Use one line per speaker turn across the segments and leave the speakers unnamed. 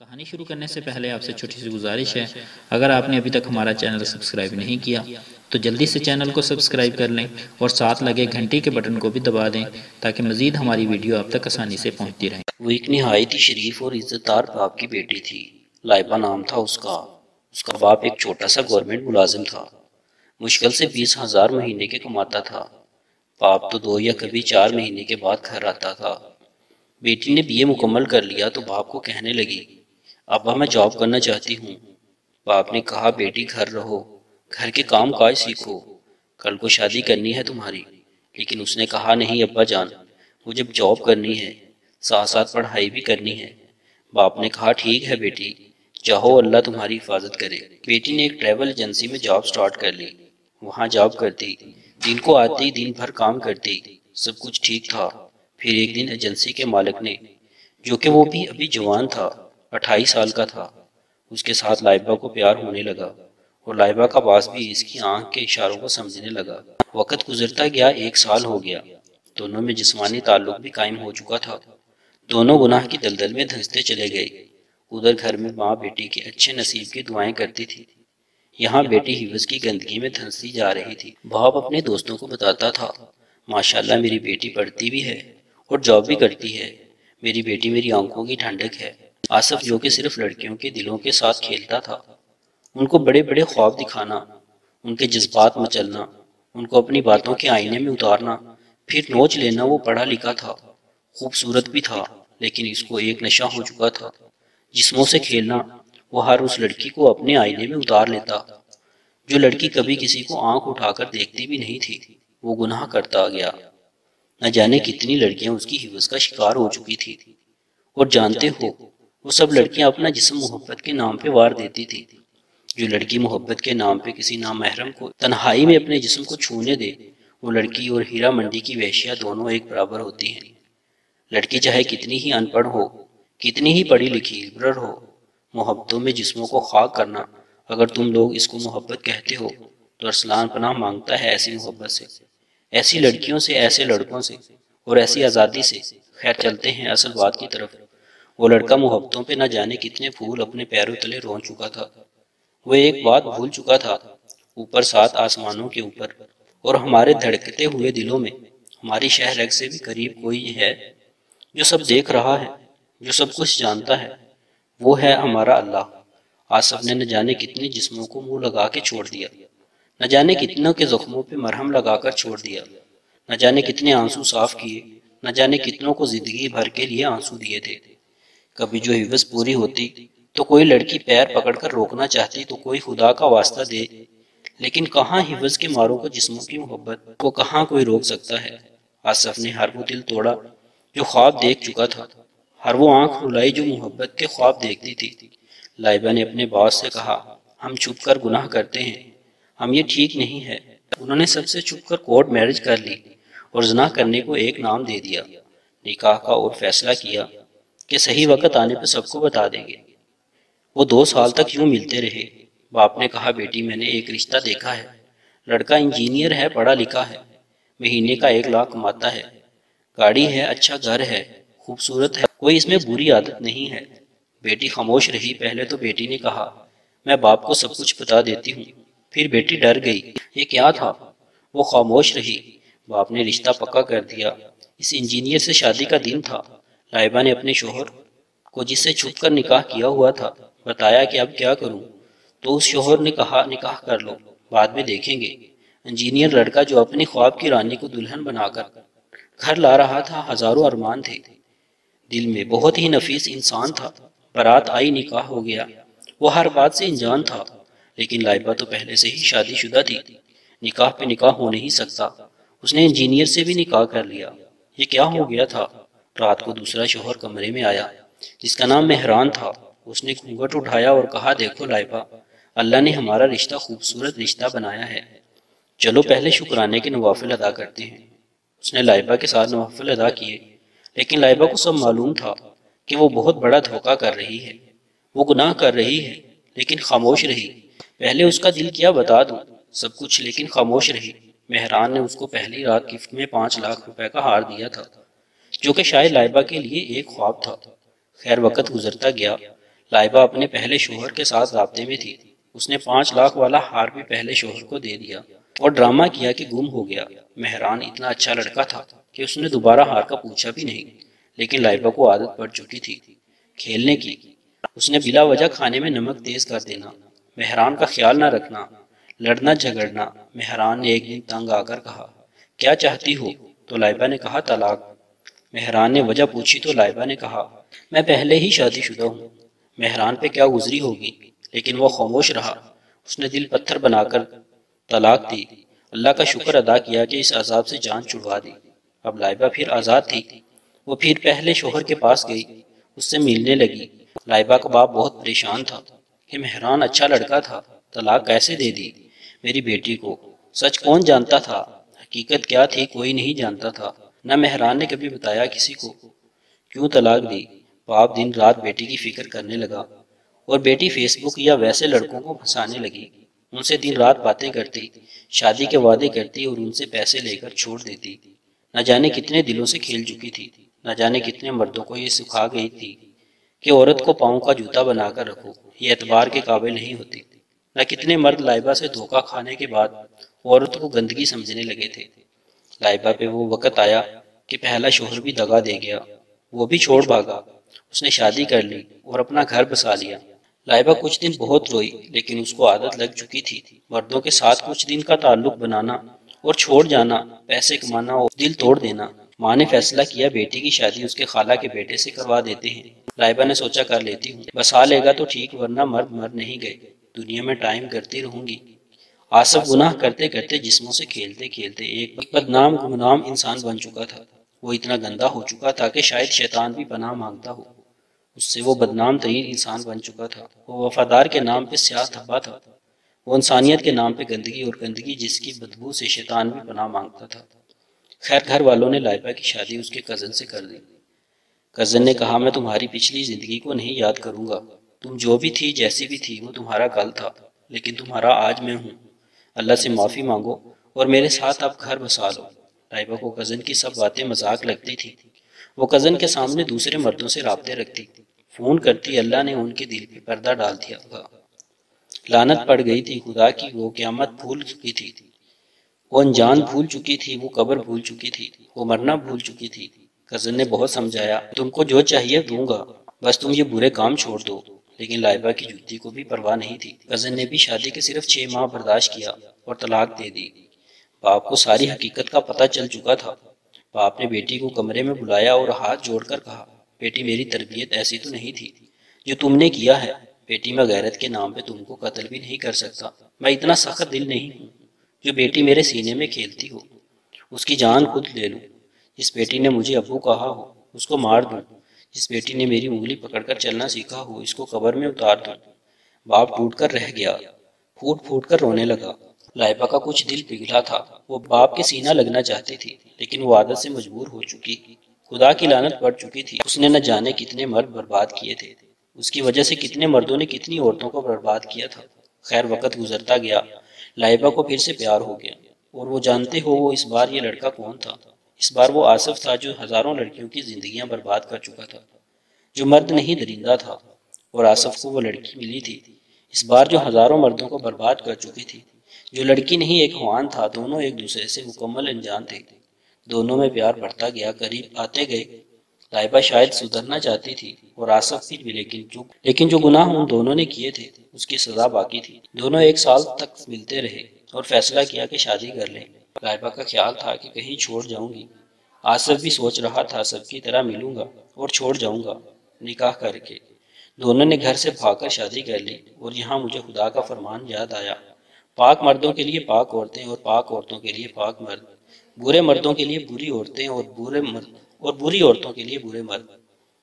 کہانی شروع کرنے سے پہلے آپ سے چھوٹی سی گزارش ہے، اگر آپ نے ابھی تک ہمارا چینل سبسکرائب نہیں کیا تو جلدی سے چینل کو سبسکرائب کر لیں اور ساتھ لگے گھنٹی کے بٹن کو بھی دبا دیں تاکہ مزید ہماری ویڈیو آپ تک آسانی سے پہنچتی رہیں۔
وہ ایک نہایت ہی شریف اور عزت دار باپ کی بیٹی تھی۔ لائبہ نام تھا اس کا باپ ایک چھوٹا سا گورنمنٹ ملازم تھا، مشکل سے 20,000 مہینے کے کماتا تھا۔ باپ تو 2 یا کبھی 4 مہینے کے بعد گھر آتا تھا۔ بیٹی نے BA مکمل کر لیا تو باپ کو کہنے لگی، ابا میں جاب کرنا چاہتی ہوں۔ باپ نے کہا، بیٹی گھر رہو، گھر کے کام کاج سیکھو، کل کو شادی کرنی ہے تمہاری۔ لیکن اس نے کہا، نہیں ابا جان، مجھے جاب کرنی ہے، ساتھ ساتھ پڑھائی بھی کرنی ہے۔ باپ نے کہا، ٹھیک ہے بیٹی، چاہو اللہ تمہاری حفاظت کرے۔ بیٹی نے ایک ٹریول ایجنسی میں جاب سٹارٹ کر لی، وہاں جاب کرتی، دن کو آتی، دن بھر کام کرتی، سب کچھ ٹھیک تھا۔ پھر ایک دن ایجنسی کے مالک نے، جو کہ وہ بھی ابھی جوان تھا، 28 سال کا تھا، اس کے ساتھ لائبہ کو پیار ہونے لگا اور لائبہ کا باس بھی اس کی آنکھ کے اشاروں کو سمجھنے لگا۔ وقت گزرتا گیا، 1 سال ہو گیا، دونوں میں جسمانی تعلق بھی قائم ہو چکا تھا۔ دونوں گناہ کی دلدل میں دھنستے چلے گئے۔ ادھر گھر میں ماں بیٹی کے اچھے نصیب کی دعائیں کرتی تھی، یہاں بیٹی حفظ کی گندگی میں دھنستی جا رہی تھی۔ باپ اپنے دوستوں کو بتاتا تھا، ماشاءاللہ میری بیٹی پڑھتی بھی ہے اور جاب بھی کرتی ہے، میری بیٹی میری آنکھوں کی ٹھنڈک ہے۔ آصف جو کہ صرف لڑکیوں کے دلوں کے ساتھ کھیلتا تھا، ان کو بڑے بڑے خواب دکھانا، ان کے جذبات مچلنا، ان کو اپنی باتوں کے آئینے میں اتارنا، پھر نوچ لینا۔ وہ پڑھا لکھا تھا، خوبصورت بھی تھا، لیکن اس کو ایک نشہ ہو چکا تھا، جسموں سے کھیلنا۔ وہ ہر اس لڑکی کو اپنے آئینے میں اتار لیتا، جو لڑکی کبھی کسی کو آنکھ اٹھا کر دیکھتی بھی نہیں تھی۔ وہ گناہ کرتا گیا، نہ جانے کتنی لڑکیاں اس کی حفظ کا شکار ہو چکی تھی۔ اور جانتے ہو، وہ سب لڑکیاں اپنا جسم محبت کے نام پہ وار دیتی تھی۔ جو لڑکی محبت کے نام پہ کسی نامحرم کو تنہائی میں اپنے جسم کو چھونے دے، وہ لڑکی اور ہیرا منڈی کی ویشیا دونوں ایک برابر ہوتی ہیں۔ لڑکی چاہے کتنی ہی ان پڑھ ہو، کتنی ہی پڑھی لکھی لبرل ہو، محبتوں میں جسموں کو خاک کرنا، اگر تم لوگ اس کو محبت کہتے ہو تو ارسلان پناہ مانگتا ہے ایسی محبت سے، ایسی لڑکیوں سے، ایسے لڑکوں سے اور ایسی آزادی سے۔ خیر چلتے ہیں اصل بات کی طرف۔ وہ لڑکا محبتوں پہ نہ جانے کتنے پھول اپنے پیروں تلے رون چکا تھا۔ وہ ایک بات بھول چکا تھا، اوپر 7 آسمانوں کے اوپر اور ہمارے دھڑکتے ہوئے دلوں میں، ہماری شہ رگ سے بھی قریب کوئی ہے جو سب دیکھ رہا ہے، جو سب کچھ جانتا ہے، وہ ہے ہمارا اللہ۔ آصف نے نہ جانے کتنے جسموں کو منہ لگا کے چھوڑ دیا، نہ جانے کتنوں کے زخموں پہ مرہم لگا کر چھوڑ دیا، نہ جانے کتنے آنسو صاف کیے، نہ جانے کتنوں کو زندگی بھر کے لیے آنسو دیے تھے۔ کبھی جو حفظ پوری ہوتی تو کوئی لڑکی پیر پکڑ کر روکنا چاہتی تو کوئی خدا کا واسطہ دے، لیکن کہاں حفظ کے ماروں کو جسموں کی محبت کو کہاں کوئی روک سکتا ہے۔ آصف نے ہر وہ دل توڑا جو خواب دیکھ چکا تھا، ہر وہ آنکھ رلائی جو محبت کے خواب دیکھتی تھی۔ لائبہ نے اپنے باس سے کہا، ہم چھپ کر گناہ کرتے ہیں، ہم یہ ٹھیک نہیں ہے۔ انہوں نے سب سے چھپ کر کورٹ میرج کر لی اور زنا کرنے کو ایک نام دے دیا۔ نکاح کا اور فیصلہ کیا کہ صحیح وقت آنے پہ سب کو بتا دیں گے۔ وہ 2 سال تک یوں ملتے رہے۔ باپ نے کہا، بیٹی میں نے ایک رشتہ دیکھا ہے، لڑکا انجینئر ہے، پڑھا لکھا ہے، مہینے کا 1 لاکھ کماتا ہے، گاڑی ہے، اچھا گھر ہے، خوبصورت ہے، کوئی اس میں بری عادت نہیں ہے۔ بیٹی خاموش رہی۔ پہلے تو بیٹی نے کہا، میں باپ کو سب کچھ بتا دیتی ہوں۔ پھر بیٹی ڈر گئی، یہ کیا تھا؟ وہ خاموش رہی۔ باپ نے رشتہ پکا کر دیا۔ اس انجینئر سے شادی کا دن تھا۔ لائبہ نے اپنے شوہر کو، جس سے چھپ کر نکاح کیا ہوا تھا، بتایا کہ اب کیا کروں، تو اس شوہر نے کہا، نکاح کر لو، بعد میں دیکھیں گے۔ انجینئر لڑکا جو اپنی خواب کی رانی کو دلہن بنا کر گھر لا رہا تھا، ہزاروں ارمان تھے دل میں، بہت ہی نفیس انسان تھا۔ بارات آئی، نکاح ہو گیا، وہ ہر بات سے انجان تھا، لیکن لائبہ تو پہلے سے ہی شادی شدہ تھی، نکاح پہ نکاح ہو نہیں سکتا۔ اس نے انجینئر سے بھی نکاح کر لیا۔ یہ کیا ہو گیا تھا؟ رات کو دوسرا شوہر کمرے میں آیا، جس کا نام مہران تھا۔ اس نے گھونگھٹ اٹھایا اور کہا، دیکھو لائبہ، اللہ نے ہمارا رشتہ خوبصورت رشتہ بنایا ہے، چلو پہلے شکرانے کے نوافل ادا کرتے ہیں۔ اس نے لائبہ کے ساتھ نوافل ادا کیے، لیکن لائبہ کو سب معلوم تھا کہ وہ بہت بڑا دھوکہ کر رہی ہے، وہ گناہ کر رہی ہے، لیکن خاموش رہی۔ پہلے اس کا دل کیا بتا دوں، سب کچھ، لیکن خاموش رہی۔ مہران نے اس کو پہلی رات گفٹ میں 5 لاکھ روپے کا ہار دیا تھا، جو کہ شاید لائبہ کے لیے ایک خواب تھا۔ خیر وقت گزرتا گیا، لائبہ اپنے پہلے شوہر کے ساتھ رابطے میں تھی۔ اس نے 5 لاکھ والا ہار بھی پہلے شوہر کو دے دیا اور ڈرامہ کیا کہ گم ہو گیا۔ مہران اتنا اچھا لڑکا تھا کہ اس نے دوبارہ ہار کا پوچھا بھی نہیں، لیکن لائبہ کو عادت پڑ چکی تھی کھیلنے کی۔ اس نے بلا وجہ کھانے میں نمک تیز کر دینا، مہران کا خیال نہ رکھنا، لڑنا جھگڑنا۔ مہران نے ایک دن تنگ آ کر کہا، کیا چاہتی ہو؟ تو لائبہ نے کہا، طلاق۔ مہران نے وجہ پوچھی تو لائبہ نے کہا، میں پہلے ہی شادی شدہ ہوں۔ مہران پہ کیا گزری ہوگی، لیکن وہ خاموش رہا۔ اس نے دل پتھر بنا کر طلاق دی، اللہ کا شکر ادا کیا کہ اس عذاب سے جان چھڑوا دی۔ اب لائبہ پھر آزاد تھی۔ وہ پھر پہلے شوہر کے پاس گئی، اس سے ملنے لگی۔ لائبہ کا باپ بہت پریشان تھا کہ مہران اچھا لڑکا تھا، طلاق کیسے دے دی میری بیٹی کو؟ سچ کون جانتا تھا؟ حقیقت کیا تھی کوئی نہیں جانتا تھا، نہ مہران نے کبھی بتایا کسی کو۔ کیوں طلاق دی؟ باپ دن رات بیٹی کی فکر کرنے لگا، اور بیٹی فیس بک یا ویسے لڑکوں کو پھنسانے لگی۔ ان سے دن رات باتیں کرتی، شادی کے وعدے کرتی اور ان سے پیسے لے کر چھوڑ دیتی۔ نہ جانے کتنے دلوں سے کھیل چکی تھی، نہ جانے کتنے مردوں کو یہ سکھا گئی تھی کہ عورت کو پاؤں کا جوتا بنا کر رکھو، یہ اعتبار کے قابل نہیں ہوتی۔ نہ کتنے مرد لائبہ سے دھوکہ کھانے کے بعد عورت کو گندگی سمجھنے لگے تھے۔ لائبہ پہ وہ وقت آیا کہ پہلا شوہر بھی دغا دے گیا، وہ بھی چھوڑ بھاگا۔ اس نے شادی کر لی اور اپنا گھر بسا لیا۔ لائبہ کچھ دن بہت روئی، لیکن اس کو عادت لگ چکی تھی مردوں کے ساتھ کچھ دن کا تعلق بنانا اور چھوڑ جانا، پیسے کمانا اور دل توڑ دینا۔ ماں نے فیصلہ کیا بیٹی کی شادی اس کے خالہ کے بیٹے سے کروا دیتے ہیں۔ لائبہ نے سوچا کر لیتی ہوں، بسا لے گا تو ٹھیک، ورنہ مرد مر نہیں گئے، دنیا میں ٹائم کرتی رہوں گی۔ آصف گناہ کرتے کرتے جسموں سے کھیلتے کھیلتے ایک بدنام گمنام انسان بن چکا تھا۔ وہ اتنا گندا ہو چکا تھا کہ شاید شیطان بھی پناہ مانگتا ہو۔ اس سے وہ بدنام ترین انسان بن چکا تھا۔ وہ وفادار کے نام پہ سیاہ دھبا تھا، وہ انسانیت کے نام پہ گندگی، اور گندگی جس کی بدبو سے شیطان بھی پناہ مانگتا تھا۔ خیر گھر والوں نے لائبہ کی شادی اس کے کزن سے کر دی۔ کزن نے کہا، میں تمہاری پچھلی زندگی کو نہیں یاد کروں گا، تم جو بھی تھی جیسی بھی تھی وہ تمہارا کل تھا، لیکن تمہارا آج میں ہوں۔ اللہ سے معافی مانگو اور میرے ساتھ اب گھر بسا لو۔ لائبہ کو کزن کی سب باتیں مذاق لگتی تھی۔ وہ کزن کے سامنے دوسرے مردوں سے رابطے رکھتی، فون کرتی۔ اللہ نے ان کے دل پہ پردہ ڈال دیا تھا۔ لعنت پڑ گئی تھی خدا کی، وہ قیامت بھول چکی تھی، وہ انجان بھول چکی تھی، وہ قبر بھول چکی تھی، وہ مرنا بھول چکی تھی۔ کزن نے بہت سمجھایا، تم کو جو چاہیے دوں گا، بس تم یہ برے کام چھوڑ دو، لیکن لائبہ کی جوتی کو بھی پرواہ نہیں تھی۔ کزن نے بھی شادی کے صرف 6 ماہ برداشت کیا اور طلاق دے دی۔ باپ کو ساری حقیقت کا پتہ چل چکا تھا۔ باپ نے بیٹی کو کمرے میں بلایا اور ہاتھ جوڑ کر کہا، بیٹی میری تربیت ایسی تو نہیں تھی جو تم نے کیا ہے۔ بیٹی میں غیرت کے نام پہ تم کو قتل بھی نہیں کر سکتا۔ میں اتنا سخت دل نہیں ہوں جو بیٹی میرے سینے میں کھیلتی ہو اس کی جان خود لے لوں۔ جس بیٹی نے مجھے ابو کہا ہو اس کو مار دوں، جس بیٹی نے میری انگلی پکڑ کر چلنا سیکھا ہو اس کو قبر میں اتار دوں۔ باپ ٹوٹ کر رہ گیا، پھوٹ پھوٹ کر رونے لگا۔ لائبہ کا کچھ دل پگھلا تھا، وہ باپ کے سینہ لگنا چاہتی تھی، لیکن وہ عادت سے مجبور ہو چکی، خدا کی لعنت پڑ چکی تھی۔ اس نے نہ جانے کتنے مرد برباد کیے تھے، اس کی وجہ سے کتنے مردوں نے کتنی عورتوں کو برباد کیا تھا۔ خیر وقت گزرتا گیا، لائبہ کو پھر سے پیار ہو گیا، اور وہ جانتے ہو وہ اس بار یہ لڑکا کون تھا؟ اس بار وہ آصف تھا جو ہزاروں لڑکیوں کی زندگیاں برباد کر چکا تھا، جو مرد نہیں درندہ تھا، اور آصف کو وہ لڑکی ملی تھی اس بار جو ہزاروں مردوں کو برباد کر چکی تھی، جو لڑکی نہیں ایک خوان تھا۔ دونوں ایک دوسرے سے مکمل انجان تھے، دونوں میں پیار بڑھتا گیا، قریب آتے گئے۔ لائبہ شاید سدھرنا چاہتی تھی اور آصف بھی، لیکن جو گناہ ان دونوں نے کیے تھے اس کی سزا باقی تھی۔ دونوں 1 سال تک ملتے رہے اور فیصلہ کیا کہ شادی کر لیں۔ لائبہ کا خیال تھا کہ کہیں چھوڑ جاؤں گی، آصف بھی سوچ رہا تھا سب کی طرح ملوں گا اور چھوڑ جاؤں گا نکاح کر کے۔ دونوں نے گھر سے بھاگ کر شادی کر لی، اور یہاں مجھے خدا کا فرمان یاد آیا، پاک مردوں کے لیے پاک عورتیں اور پاک عورتوں کے لیے پاک مرد، برے مردوں کے لیے بری عورتیں اور بری عورتوں کے لیے برے مرد۔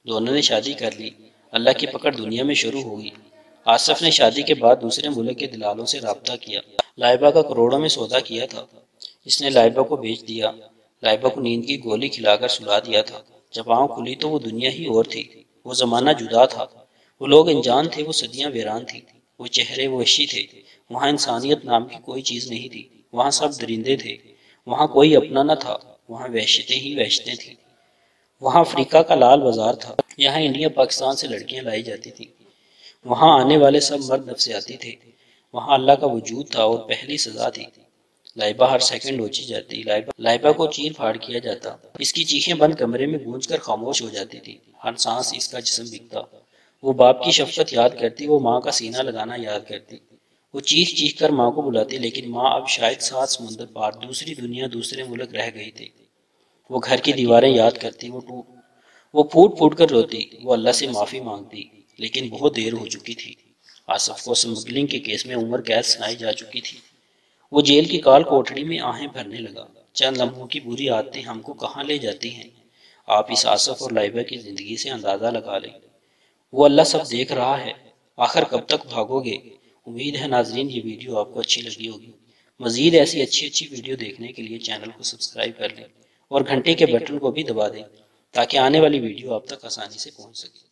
دونوں نے شادی کر لی، اللہ کی پکڑ دنیا میں شروع ہوئی۔ آصف نے شادی کے بعد دوسرے ملک کے دلالوں سے رابطہ کیا، لائبہ کا کروڑوں میں سودا کیا تھا۔ اس نے لائبہ کو بیچ دیا، لائبہ کو نیند کی گولی کھلا کر سلا دیا تھا۔ جب آنکھ کھلی تو وہ دنیا ہی اور تھی، وہ زمانہ جدا تھا، وہ لوگ انجان تھے، وہ صدیاں ویران تھی، وہ چہرے وحشی تھے۔ وہاں انسانیت نام کی کوئی چیز نہیں تھی، وہاں سب درندے تھے، وہاں کوئی اپنا نہ تھا، وہاں وحشتیں ہی وحشتیں تھیں۔ وہاں افریقہ کا لال بازار تھا، یہاں انڈیا پاکستان سے لڑکیاں لائی جاتی تھیں، وہاں آنے والے سب مرد نفسیاتی تھے، وہاں اللہ کا وجود تھا اور پہلی سزا تھی۔ لائبہ ہر سیکنڈ نوچی جاتی، لائبہ کو چیر پھاڑ کیا جاتا، اس کی چیخیں بند کمرے میں گونج کر خاموش ہو جاتی تھی، ہر سانس اس کا جسم بکتا۔ وہ باپ کی شفقت یاد کرتی، وہ ماں کا سینہ لگانا یاد کرتی، وہ چیخ چیخ کر ماں کو بلاتی، لیکن ماں اب شاید 7 سمندر پار، دوسری دنیا، دوسرے ملک رہ گئی تھی۔ وہ گھر کی دیواریں یاد کرتی، وہ پھوٹ پھوٹ کر روتی، وہ اللہ سے معافی مانگتی، لیکن بہت دیر ہو چکی تھی۔ آصف کو اسمگلنگ کے کیس میں عمر قید سنائی جا چکی تھی۔ وہ جیل کی کال کوٹڑی میں آہیں بھرنے لگا۔ چند لمحوں کی بری عادتیں ہم کو کہاں لے جاتی ہیں، آپ اس آصف اور لائبہ کی زندگی سے اندازہ لگا لیں۔ وہ اللہ سب دیکھ رہا ہے، آخر کب تک بھاگو گے؟ امید ہے ناظرین یہ ویڈیو آپ کو اچھی لگی ہوگی۔ مزید ایسی اچھی ویڈیو دیکھنے کے لیے چینل کو سبسکرائب کر لیں اور گھنٹے کے بٹن کو بھی دبا دیں تاکہ آنے والی ویڈیو آپ تک آسانی سے پہنچ سکے۔